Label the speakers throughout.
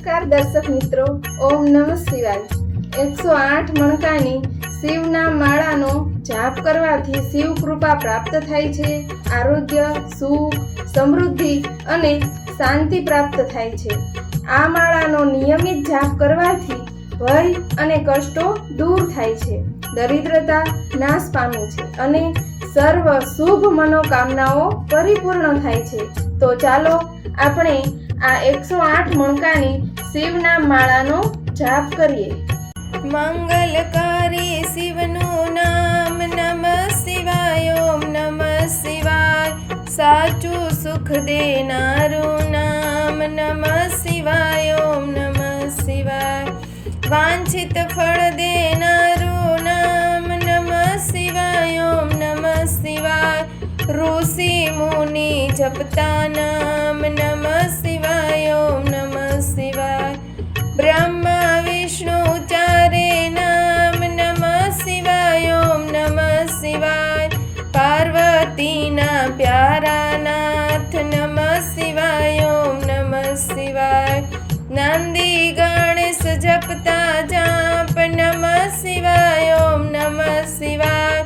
Speaker 1: નમસ્કાર દર્શક મિત્રો, ઓમ નમઃ શિવાય। 108 મણકાની શિવના માળાનો જાપ કરવાથી શિવ કૃપા પ્રાપ્ત થાય છે। આરોગ્ય, સુખ, સમૃદ્ધિ અને શાંતિ પ્રાપ્ત થાય છે। આ માળાનો નિયમિત જાપ કરવાથી ભય અને કષ્ટો દૂર થાય છે, દરિદ્રતા નાશ પામે છે અને સર્વ શુભ મનોકામનાઓ પરિપૂર્ણ થાય છે। તો ચાલો આપણે આ 108 મણકાની શિવના માળાનો જાપ કરીએ।
Speaker 2: મંગલકારી શિવનું નામ નમઃ શિવાય, ઓમ નમઃ શિવાય। સાચું સુખ દેનારું નામ નમઃ શિવાય, ઓમ નમઃ શિવાય। વાંછિત ફળ દેનારું નામ નમઃ શિવાય, ઓમ નમઃ શિવાય। ઋષિ મુનિ જપતા નામ નમઃ શિવાય, ઓમ નમઃ શિવાય। બ્રહ્મા વિષ્ણુ ચારે નામ નમઃ શિવાય, ઓમ નમઃ શિવાય। પાર્વતીના પ્યારા નાથ નમઃ શિવાય, ઓમ નમઃ શિવાય। નંદી ગણેશ જપતા જાપ નમઃ શિવાય, ઓમ નમઃ શિવાય।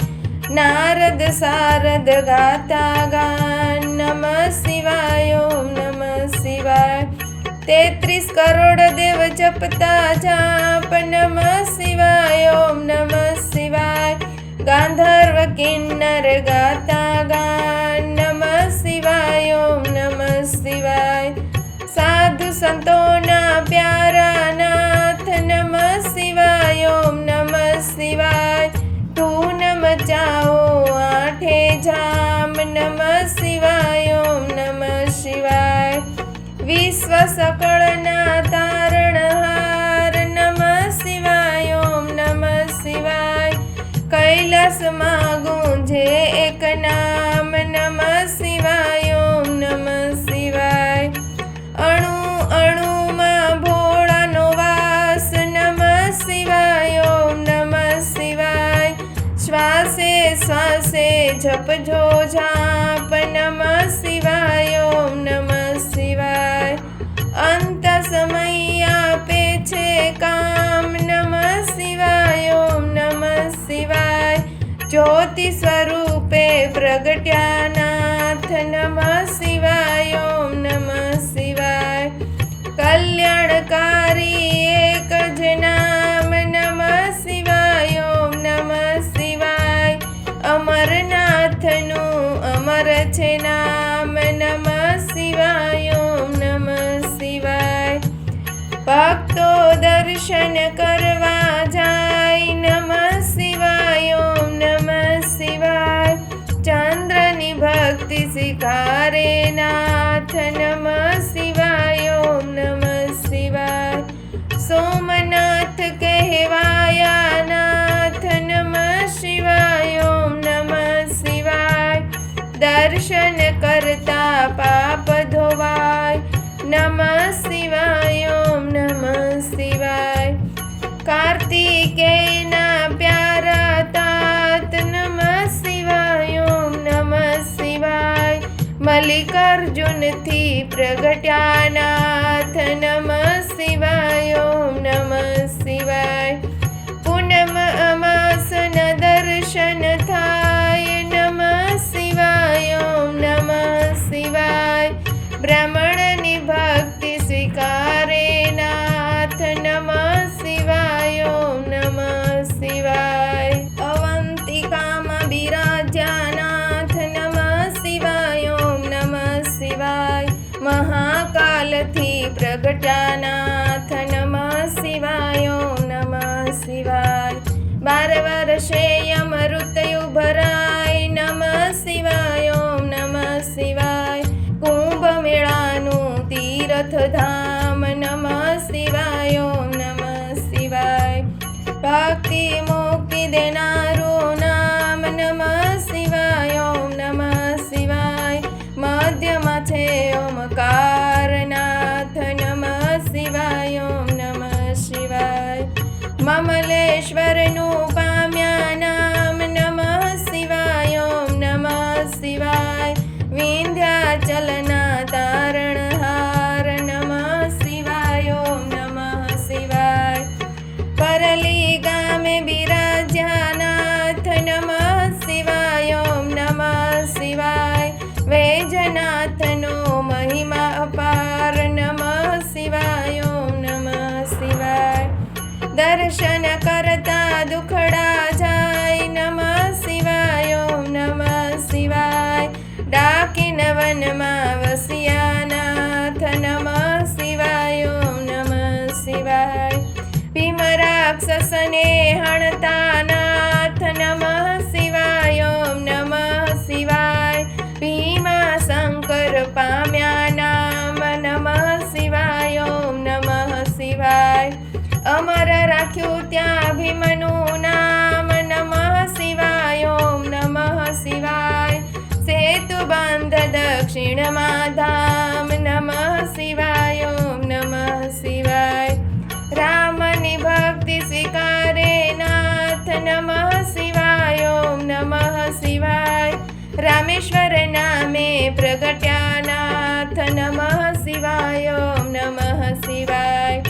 Speaker 2: નારદ સારદ ગાતા ગાન નમઃ શિવાય, ઓમ નમઃ શિવાય। 33 કરોડ દેવ જપતા જાપ નમઃ શિવાય, ઓમ નમઃ શિવાય। ગાંધર્વ કિન્નર ગાતા ગાન નમઃ શિવાય, ઓમ નમઃ શિવાય। સાધુ સંતોના પ્યારા નાથ નમઃ શિવાય, ઓમ નમઃ શિવાય। ધૂન મચાઓ આઠે જામ નમઃ શિવાય, ઓમ નમઃ શિવાય। વિશ્વ સકળના તારણહાર નમઃ શિવાય, ઓમ નમઃ શિવાય। કૈલાસમાં ગુંજે એક નામ નમઃ શિવાય, ઓમ નમઃ શિવાય। અણુ અણુમાં ભોળાનો વાસ નમઃ શિવાય, ઓમ નમઃ શિવાય। શ્વાસે શ્વાસે જપજો જાપ નમઃ શિવાય, ઓમ નમઃ શિવાય। અંત સમય આપે છે કામ નમઃ શિવાય, ઓમ નમઃ શિવાય। જ્યોતિ સ્વરૂપે પ્રગટ્યા નાથ નમઃ શિવાય, ઓમ નમઃ શિવાય। કલ્યાણકારી એક જ નામ નમઃ શિવાય, ઓમ નમઃ શિવાય। અમરનાથનું અમર છે નામ નમઃ શિવાય, ઓમ નમઃ શિવાય। ભક્તો દર્શન કરવા જાય નમઃ શિવાય, ઓમ નમઃ શિવાય। ચંદ્રની ભક્તિ સ્વીકારે નાથ નમઃ શિવાય, ઓમ નમઃ શિવાય। સોમનાથ કહેવાયા નાથ નમઃ શિવાય, ઓમ નમઃ શિવાય। દર્શન કરતા પાપ ધોવાય નમઃ શિવાય, ઓમ નમઃ શિવાય। કાર્તિકેયના પ્યારા તાત નમઃ શિવાય, ઓમ નમઃ શિવાય। મલ્લિકાર્જુનથી પ્રગટ્યા નાથ નમઃ શિવાય, ઓમ નમઃ શિવાય। પૂનમ અમાસના દર્શન થાય નમઃ શિવાય, ઓમ નમઃ શિવાય। બ્રાહ્મણની ભક્તિ સ્વીકારે નાથ નમઃ શિવાય, ઓમ નમઃ શિવાય। અવંતિકામાં બિરાજ્યા નાથ નમઃ શિવાય, ઓમ નમઃ શિવાય। મહાકાલથી પ્રગટ્યા નાથ નમઃ શિવાય, ઓમ નમઃ શિવાય। 12 વર્ષે અમૃતયુ ભરાય નમઃ શિવાય, ઓમ નમઃ શિવાય। કુંભ મેળાનું તીર્થધામ નમઃ શિવાય, ઓમ નમઃ શિવાય। ભક્તિ મુક્તિ દેનારું નામ નમઃ શિવાય, ઓમ નમઃ શિવાય। મધ્યમાં છે ઓમકાર નાથ નમઃ શિવાય, ઓમ નમઃ શિવાય। મમલેશ્વરનું પામ્યા નામ નમઃ શિવાય, ઓમ નમઃ શિવાય। વિંધ્યાચલના તારણહાર નમઃ શિવાય, ઓમ રાક્ષસને હણતા નાથ નમઃ શિવાય ઓમ નમઃ શિવાય. ભીમા શંકર પામ્યા નામ નમઃ શિવાય ઓમ નમઃ શિવાય. અમર રાખ્યું ત્યાં ભીમનું નામ નમઃ શિવાય ઓમ નમઃ શિવાય. સેતુ બંધ દક્ષિણમાં ધામ નમઃ શિવાય ઓમ નમઃ શિવાય. રામની ભક્તિ સ્વીકારે નાથ નમઃ શિવાય ઓમ નમઃ શિવાય. રામેશ્વર નામે પ્રગટ્યા નાથ નમઃ શિવાય ઓમ નમઃ શિવાય.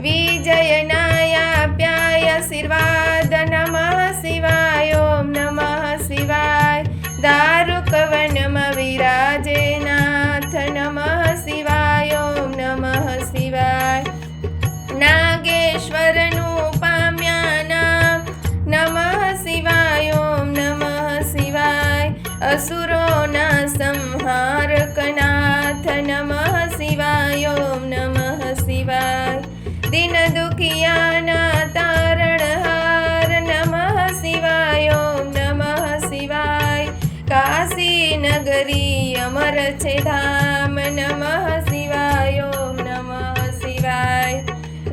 Speaker 2: વિજયનાય આપ્યાય આશીર્વાદ નમઃ શિવાય ઓમ નમઃ શિવાય. દારુકવનમાં વિરાજે નાથ નમઃ શિવાય ઓમ નમઃ શિવાય. નાગેશ્વરનું પામ્યા નામ નમઃ શિવાય ઓમ નમઃ શિવાય. અસુરોના સંહારક નાથ નમઃ શિવાય ઓમ નમઃ શિવાય. દિન દુખિયાના તારણહાર નમઃ શિવાય ઓમ નમઃ શિવાય. કાશી નગરી અમર છે ધામ નમઃ શિવાય ઓમ નમઃ શિવાય.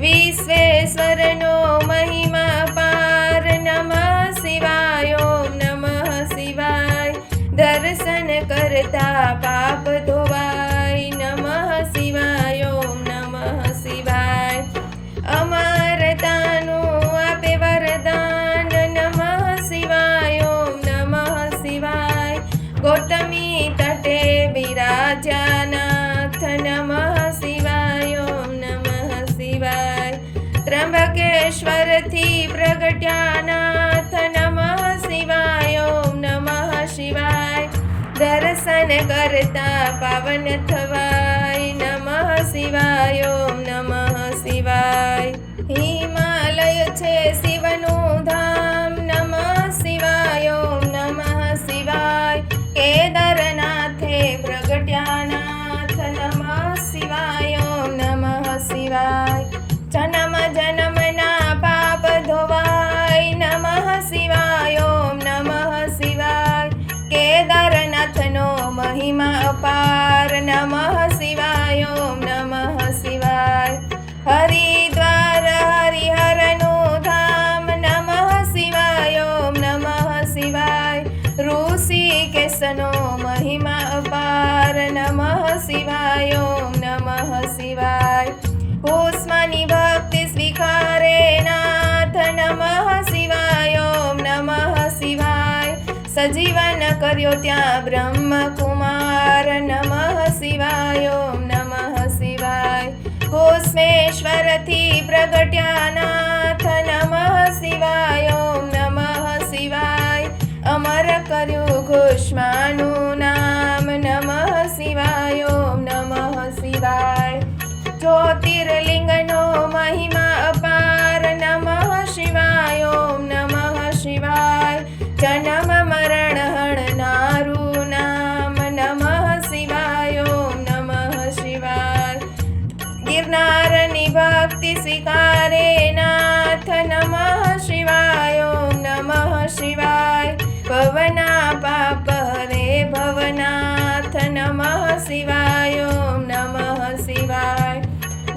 Speaker 2: વિશ્વેશ્વરનો મહિમા પાર નમઃ શિવાય ઓમ નમઃ શિવાય. દર્શન કરતા પાપ ધોવાય નમઃ શિવાય ઓમ નમઃ શિવાય. અમરતાનું આપે વરદાન નમઃ શિવાય ઓમ નમઃ શિવાય. ગૌતમી તટે બિરાજ્યા નાથ નમઃ શિવાય ઓમ નમઃ શિવાય. ત્રંબકેશ્વરથી પ્રગટ્યા નાથ નમઃ શિવાય ઓમ નમઃ શિવાય. દર્શન કરતા પાવન થવાય નમઃ શિવાય ઓમ નમઃ શિવાય. હિમાલય છે શિવનું ધામ નમઃ શિવાય ઓમ નમઃ શિવાય. કેદારનાથે પ્રગટ્યા નાથ નમઃ શિવાય ઓમ નમઃ શિવાય. જન્મ જન્મના પાપ ધોવાય નમઃ શિવાય ઓમ નમઃ શિવાય. કેદારનાથનો મહિમા અપાર નમઃ શિવાય ઓમ નમઃ શિવાય. હરિદ્વાર હરિહરનું ધામ નમઃ શિવાય ઓમ નમઃ શિવાય. ઋષિકેશનો મહિમા અપાર નમઃ શિવાય ઓમ નમઃ શિવાય. ભૂષ્માની ભક્તિ સ્વીકારે નાથ નમઃ શિવાય ઓમ નમઃ શિવાય. સજીવન કર્યો ત્યાં બ્રહ્મકુમાર નમઃ શિવાય ઓમ નમઃ શિવાય. ઘોષેશ્વરથી પ્રગટ્યા નાથ નમઃ શિવાય ઓમ નમઃ શિવાય. અમર કર્યું ઘોષમાનું નામ નમઃ શિવાય ઓમ નમઃ શિવાય. જ્યોતિર્લિંગનો મહિમા અપાર નમઃ શિવાય ઓમ નમઃ શિવાય. જન્મ મરણ હણનારું નામ નમઃ શિવાય ઓમ નમઃ શિવાય. ગિરનારની ભક્તિ સ્વીકારે નાથ નમઃ શિવાય ઓમ નમઃ શિવાય. ભવના પાપ હરે ભવનાથ નમઃ શિવાય ઓમ નમઃ શિવાય.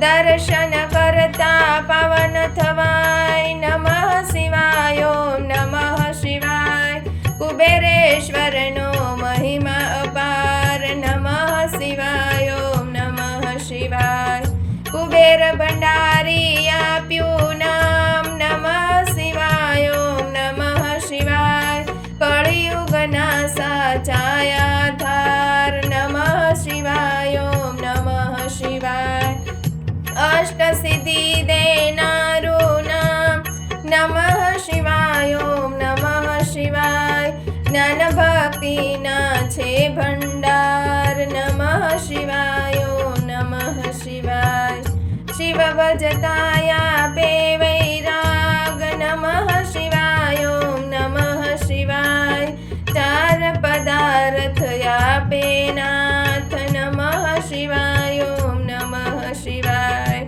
Speaker 2: દર્શન કરતા પાવન થવાય નમઃ શિવાય ઓમ નમઃ શિવાય. કુબેરેશ્વરનો મહિમા અપાર નમઃ શિવાય ઓમ નમઃ શિવાય. કુબેર ભંડારી આપ્યું નામ નમઃ શિવાય ઓમ નમઃ શિવાય. કળિયુગના સાચા આધાર નમઃ શિવાય ઓમ નમઃ શિવાય. અષ્ટસિદ્ધિ દેનારું નામ નમઃ શિવાય ઓમ નમઃ શિવાય. જ્ઞાન ભક્તિના છે ભંડાર નમઃ શિવાય ઓમ નમઃ શિવાય. શિવ ભજતાયા આપે વૈરાગ નમઃ શિવાય ઓમ નમઃ શિવાય. ચાર પદાર્થ આપે નાથ નમઃ શિવાય ઓમ નમઃ શિવાય.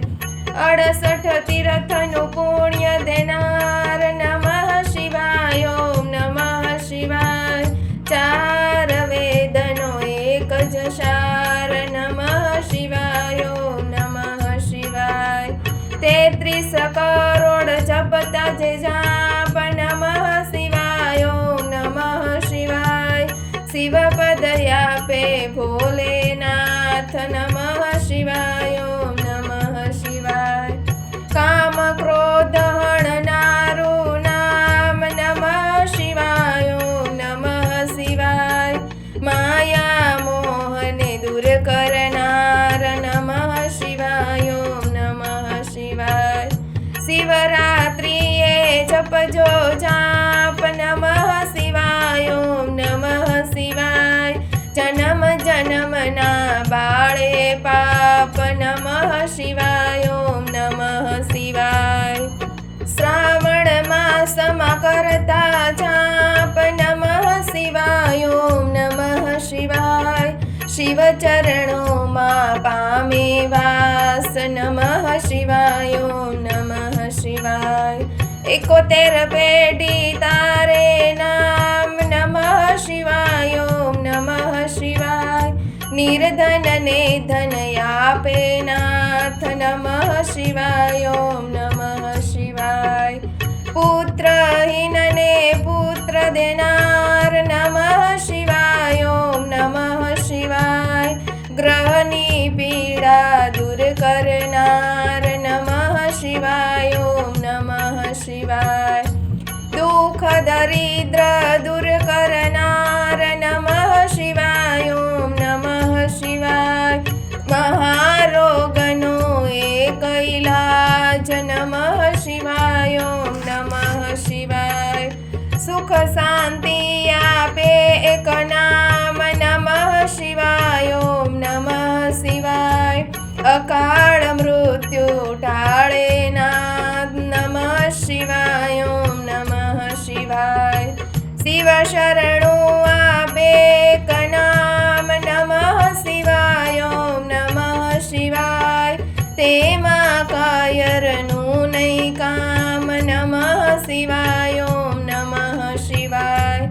Speaker 2: 68 આઠ તીર્થનું પુણ્ય દેનાર નમઃ શિવાય ઓમ નમઃ શિવાય. ચાર વેદનો એક જ સાર નમઃ શિવાય ઓમ નમઃ શિવાય. 33 કરોડ જપતા જે જાપ નમઃ શિવાય ઓમ નમઃ શિવાય. શિવ પદ આપે ભોલેનાથ નમઃ શિવાય ઓમ નમઃ શિવાય. કામ ક્રોધ હણનારું નામ નમઃ શિવાય ઓમ નમઃ શિવાય. માયા મોહને દૂર કરનાર નમઃ શિવાય ઓમ નમઃ શિવાય. શિવરાત્રિએ જપજો જાપ નમઃ શિવાય ઓમ નમઃ શિવાય. જન્મ જન્મના બાળે પાપ નમઃ શિવાય ઓમ નમઃ શિવાય. શ્રાવણ માસમાં કરતા જાપ નમઃ શિવાય ઓમ નમઃ શિવાય. શિવ ચરણોમાં પામે વાસ નમઃ શિવાય ઓમ નમઃ શિવાય. 71 પેઢી તારે નામ નમઃ શિવાય ઓમ નમઃ શિવાય. નિર્ધન ને ધન આપે નાથ નમઃ શિવાય ઓમ નમઃ શિવાય. પુત્રહીન ને પુત્ર દેનાર નમઃ શિવાય ઓમ નમઃ શિવાય. ગ્રહની પીડા દૂર કરનાર નમઃ શિવાય ઓમ નમઃ શિવાય. દુઃખ દરિદ્ર દૂર કરનાર નમઃ શિવાય ઓમ નમઃ શિવાય. મહારોગનો એક ઇલાજ નમઃ શિવાય ઓમ નમઃ શિવાય. સુખ શાંતિ આપે એક નામ નમઃ શિવાય ઓમ નમઃ શિવાય. અકાળ મૃત્યુ ટાળે નાથ નમઃ શિવાય ઓમ નમઃ શિવાય. શિવ શરણું આપે એક નામ નમઃ શિવાય ઓમ નમઃ શિવાય. તેમાં કાયરનું નહીં કામ નમઃ શિવાય ઓમ નમઃ શિવાય.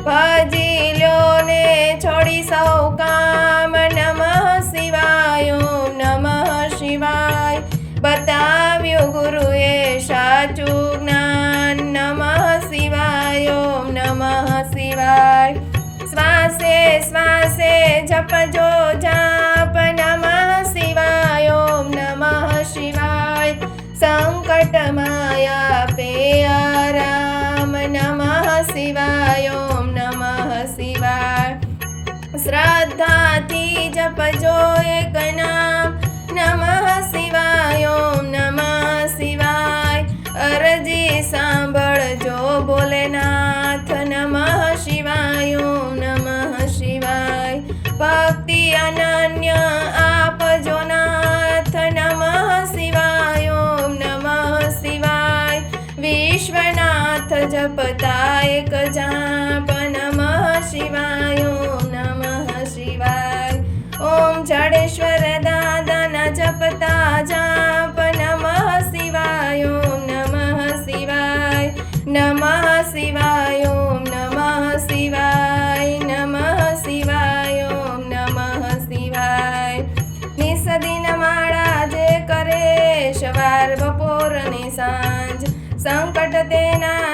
Speaker 2: ભજી લ્યો ને છોડી સૌ કામ નમઃ શિવાય ઓમ નમઃ શિવાય. બતાવ્યું ગુરુએ સાચું જ્ઞાન નમઃ શિવાય ઓમ નમઃ શિવાય. શ્વાસે શ્વાસે જપજો જાપ નમઃ શિવાય ઓમ નમઃ શિવાય. સંકટમાં આપે આરામ નમઃ શિવાય ઓમ નમઃ શિવાય. શ્રદ્ધાથી જપજો એક નામ નમઃ શિવાય ઓમ નમઃ શિવાય. અરજી સાંભળજો ભોલેનાથ નમઃ શિવાય ઓમ નમઃ શિવાય. ભક્તિ અનન્ય આપજો નાથ નમઃ શિવાય ઓમ નમઃ શિવાય. વિશ્વનાથ જપતા એક જાપ નમઃ શિવાય ઓમ નમઃ શિવાય. ઓમ જડેશ્વર દાદાના જપતા જાપ નમઃ શિવાય ઓમ નમઃ શિવાય. નમઃ શિવાય ઓમ નમઃ શિવાય. નમઃ શિવાય ઓમ નમઃ શિવાય. નિસદિન માળા જે કરે સવાર બપોર ને સાંજ સંકટ તેના